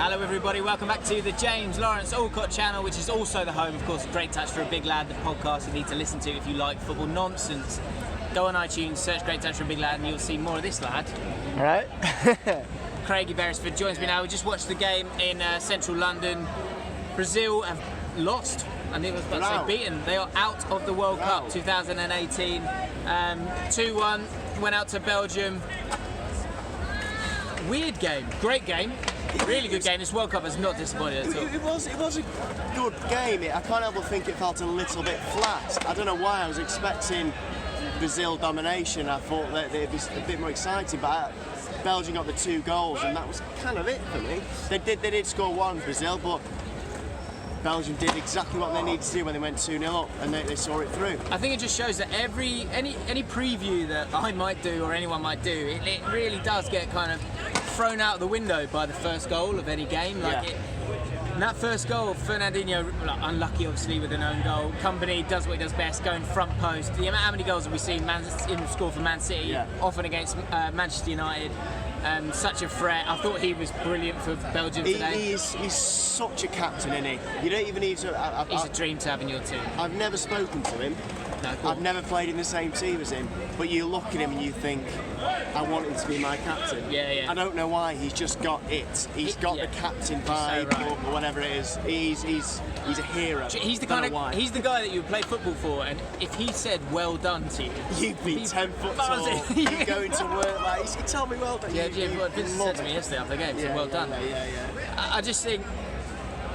Hello everybody, welcome back to the James Lawrence Alcott channel, which is also the home, of course, of Great Touch for a Big Lad, the podcast you need to listen to if you like football nonsense. Go on iTunes, search Great Touch for a Big Lad and you'll see more of this lad. Right. Craigie Beresford joins me now. We just watched the game in central London. Brazil have lost, I think I was about to say beaten. They are out of the World Cup 2018. 2-1, went out to Belgium. Weird game, great game. Really good game. This World Cup has not disappointed at all. It was a good game. I can't help but think it felt a little bit flat. I don't know why. I was expecting Brazil domination. I thought that it'd be a bit more exciting, but Belgium got the 2 goals, and that was kind of it for me. They did score one, Brazil, but Belgium did exactly what they needed to do when they went 2-0 up, and they saw it through. I think it just shows that any preview that I might do or anyone might do, it really does get kind of thrown out the window by the first goal of any game. And that first goal, Fernandinho, unlucky obviously with an own goal. Company does what he does best, going front post. How many goals have we seen in score for Man City, often against Manchester United? Such a threat. I thought he was brilliant for Belgium today. He's such a captain, isn't he? You don't even need to... He's a dream to have in your team. I've never spoken to him. No, cool. I've never played in the same team as him, but you look at him and you think, I want him to be my captain. Yeah. I don't know why, he's just got it. He's got the captain vibe, or whatever it is. He's a hero. He's the he's the guy that you would play football for, and if he said well done to you, you'd be 10 foot tall. You'd go into work like, he told me well done. Yeah, Vince said to me yesterday after the game, he said well done. I just think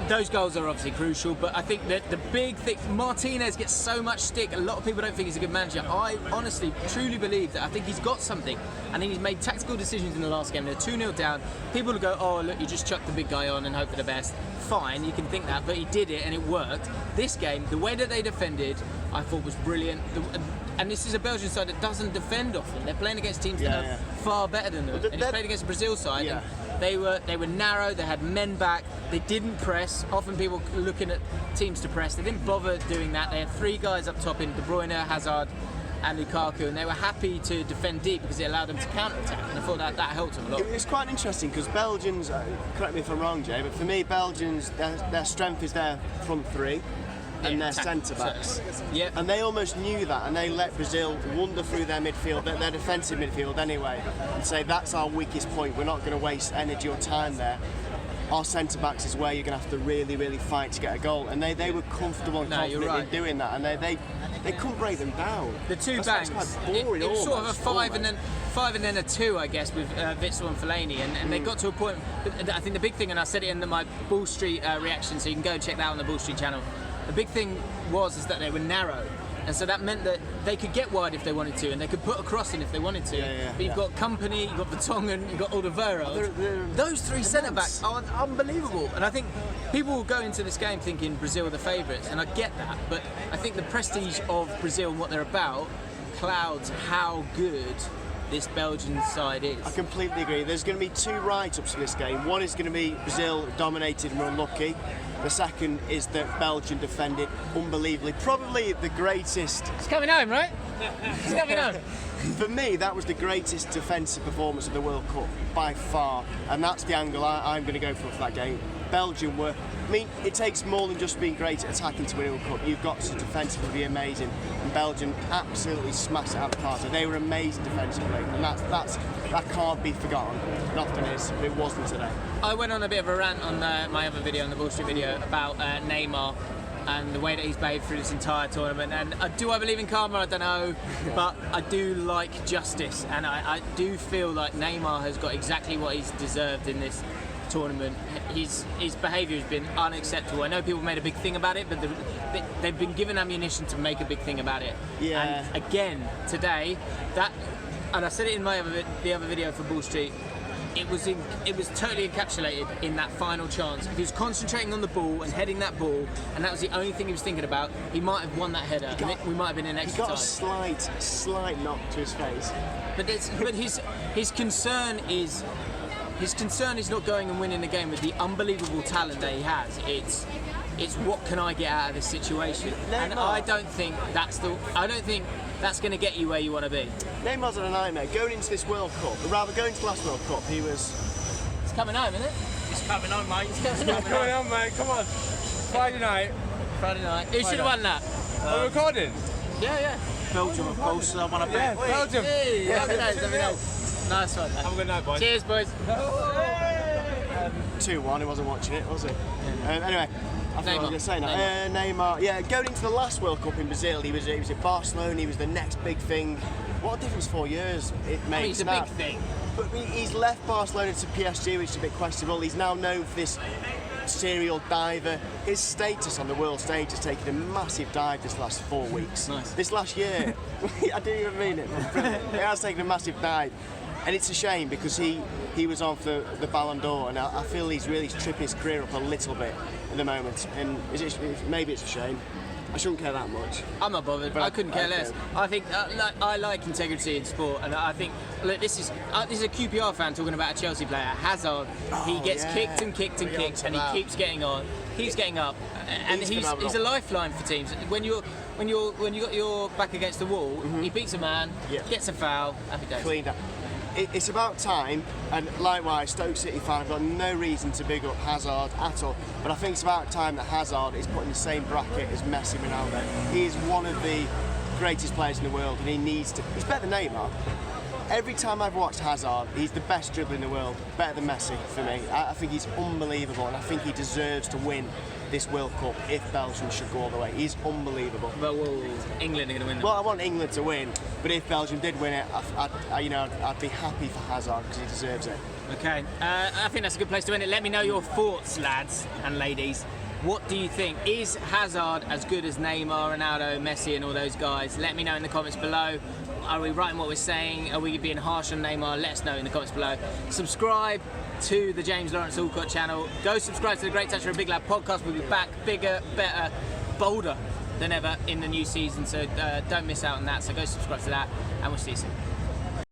those goals are obviously crucial, but I think that the big thing, Martinez gets so much stick. A lot of people don't think he's a good manager. I honestly, truly believe that I think he's got something. I think he's made tactical decisions in the last game. They're 2-0 down. People will go, oh look, you just chuck the big guy on and hope for the best. Fine, you can think that, but he did it and it worked. This game, the way that they defended, I thought was brilliant. And this is a Belgian side that doesn't defend often. They're playing against teams that are far better than them. And he's played against a Brazil side. And they were narrow, they had men back, they didn't press. Often people looking at teams to press, they didn't bother doing that. They had 3 guys up top in De Bruyne, Hazard and Lukaku, and they were happy to defend deep because it allowed them to counter-attack, and I thought that helped them a lot. It's quite interesting because Belgians, correct me if I'm wrong, Jay, but for me, Belgians, their strength is their front 3 and their centre-backs. And they almost knew that, and they let Brazil wander through their midfield, their defensive midfield anyway, and say that's our weakest point, we're not going to waste energy or time there. Our centre-backs is where you're going to have to really, really fight to get a goal, and they were comfortable and confident in doing that, and they couldn't break them down. The 2 bangs, it was sort of a 5 and then a 2, I guess, with Witsel and Fellaini, and they got to a point. I think the big thing, and I said it in my Bull Street reaction, so you can go and check that out on the Bull Street channel. The big thing was that they were narrow, and so that meant that they could get wide if they wanted to, and they could put a cross in if they wanted to. But you've got Company, you've got Vertonghen, you've got Alderweireld. Those 3 centre-backs are unbelievable, and I think people will go into this game thinking Brazil are the favourites, and I get that, but I think the prestige of Brazil and what they're about clouds how good this Belgian side is. I completely agree. There's going to be 2 write-ups for this game. One is going to be Brazil dominated and were unlucky. The second is that Belgium defended unbelievably. Probably the greatest... It's coming home, right? It's coming home. For me, that was the greatest defensive performance of the World Cup, by far. And that's the angle I'm going to go for that game. Belgium were... I mean, it takes more than just being great at attacking to win a World Cup. You've got to defensively be amazing. And Belgium absolutely smashed it out of the park. They were amazing defensively. And that can't be forgotten. It often is, but it wasn't today. I went on a bit of a rant on my other video, on the Bull Street video, about Neymar and the way that he's behaved through this entire tournament. And do I believe in karma? I don't know, but I do like justice, and I do feel like Neymar has got exactly what he's deserved in this tournament. His behaviour has been unacceptable. I know people made a big thing about it, but they've been given ammunition to make a big thing about it. And again, today, and I said it in the other video for Bull Street, it was totally encapsulated in that final chance. If he was concentrating on the ball and heading that ball, and that was the only thing he was thinking about, he might have won that header. We might have been in extra time. He got a slight knock to his face. But his concern is not going and winning the game with the unbelievable talent that he has. It's what can I get out of this situation? And I don't think that's going to get you where you want to be. Neymar's had a nightmare going into this World Cup, or rather going to the last World Cup. It's coming home, isn't it? It's coming on, mate. It's Coming on, mate. Come on. Friday night. Who should have won that? Are we recording? Yeah. Belgium, of course, I want to Yeah, Belgium. Hey, happy days. Nice one. Have a good night, boys. Cheers, boys. 2-1, he wasn't watching it, was he? Anyway, I thought I was going to say now. Neymar. Yeah, going into the last World Cup in Brazil, he was at Barcelona, he was the next big thing. What a difference 4 years it makes. I mean, it's a now. big thing. But he's left Barcelona to PSG, which is a bit questionable. He's now known for this serial diver. His status on the world stage has taken a massive dive this last 4 weeks. Nice. This last year, I didn't even mean it. It has taken a massive dive. And it's a shame because he was on for the Ballon d'Or, and I feel he's really tripping his career up a little bit at the moment. And maybe it's a shame. I shouldn't care that much. I'm not bothered. But I couldn't care less. I think I like integrity in sport, and I think look, this is a QPR fan talking about a Chelsea player, Hazard. He gets kicked and kicked and kicked, and he keeps getting on, keeps getting up, and he's a lifeline for teams. When you got your back against the wall, he beats a man, gets a foul, happy days. Cleaned up. It's about time, and likewise, Stoke City fan, I've got no reason to big up Hazard at all, but I think it's about time that Hazard is put in the same bracket as Messi and Ronaldo. He is one of the greatest players in the world, and he's better than Neymar. Every time I've watched Hazard, he's the best dribbler in the world, better than Messi for me. I think he's unbelievable, and I think he deserves to win this World Cup if Belgium should go all the way. He's unbelievable. But England are going to win them. Well, I want England to win, but if Belgium did win it, I'd be happy for Hazard because he deserves it. Okay, I think that's a good place to end it. Let me know your thoughts, lads and ladies. What do you think? Is Hazard as good as Neymar, Ronaldo, Messi and all those guys? Let me know in the comments below. Are we right in what we're saying? Are we being harsh on Neymar? Let us know in the comments below. Subscribe to the James Lawrence Alcott channel. Go subscribe to the Great Touch for a Big Lad podcast. We'll be back bigger, better, bolder than ever in the new season. So don't miss out on that. So go subscribe to that and we'll see you soon.